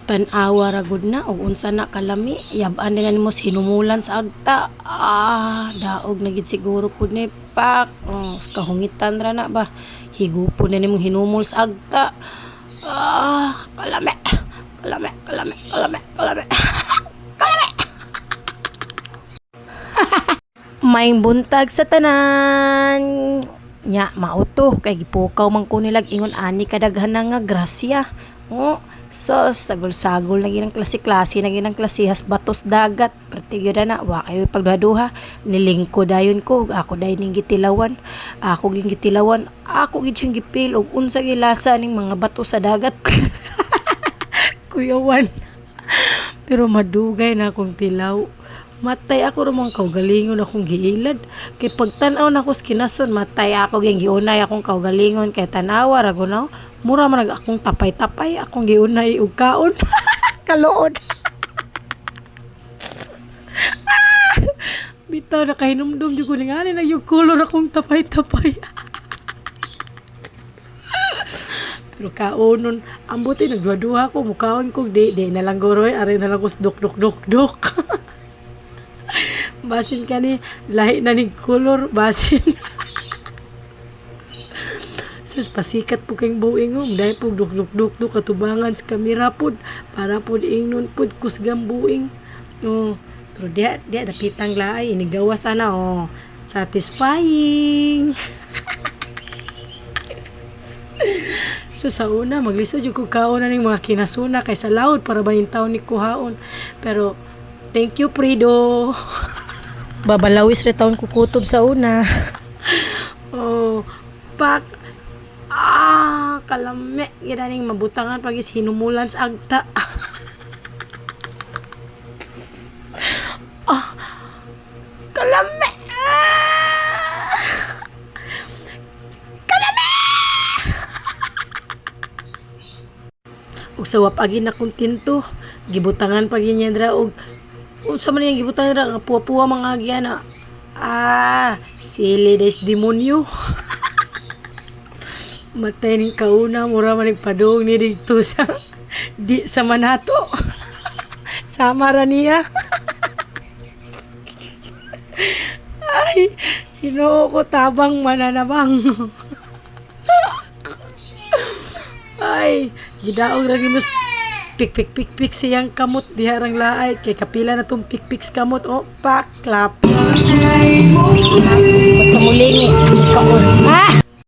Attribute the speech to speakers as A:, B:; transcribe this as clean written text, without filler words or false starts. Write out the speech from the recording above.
A: Tan-awa ragud na og unsa na kalami yab-an din na nimo hinumulan sa agta. Daog na gid siguro pud ni pak. Kahungitan ra na ba. Higupon na nimo hinumol sa agta. Kalami. Kalami, kalami, kalami, kalami. Kalami. Maing buntag sa tanan. Nya mauto kay gipukaw man ko nilag ingon ani kadaghan na nga grasya. So sagol-sagol na ginang klase-klase na ginang klasehas batos dagat pertigyo na wa kayo pagduha-duha nilingko dayon ko ako dayon ning gitilawan ako ging gitilawan ako gid siyang gipil og unsa gilasa ning mga bato sa dagat. Kuyawan. Pero madugay na akong tilaw. Matay ako ramang kaugalingon akong giilad. Kay pagtan-aw na ko sa kinason, matay ako yung giunay akong kaugalingon. Kay tanawa, ragunaw. Mura man akong tapay-tapay. Akong giunay og kaon. Kaluod. Bitaw na kahinumdum. Di ko nga na yung kulor akong tapay-tapay. Pero kaonon, ambuti nagduha-duha ko. Mukaon ko. Di na lang goroy. Aray na lang ko dok-dok-dok-dok. Basin ka ni lahi na ni color basin. Sus pasikat po kayong buing dahil po duk katubangan sa kamera pod para pod ingnon pod kusgam buing. Pero dia dapitang laay inigawa sana satisfying. So sa una maglisod yung kukaon na ng mga kinasuna kaysa loud para banintaw ni kuhaon. Pero thank you Prido. Babalawis rin taon kukutob sa una. Pak. Kalame. Ginaning mabutangan pag hinumulan sa agta. Kalame. Kalame. Ug sa wapagin akong tinto, gibutangan pag inyandra og unsa man yung gibutan ra nga puwa-puwa mga agyan sili des demonyo. Matay ning kauna mura man padung ni dito sa Manato. Sama ra niya. Ay, Ginoo ko tabang mananabang. Ay, gidaog ra gimus pik siyang kamot diharang laay kay kapila na tong pik kamot pak klap basta mulingi kaon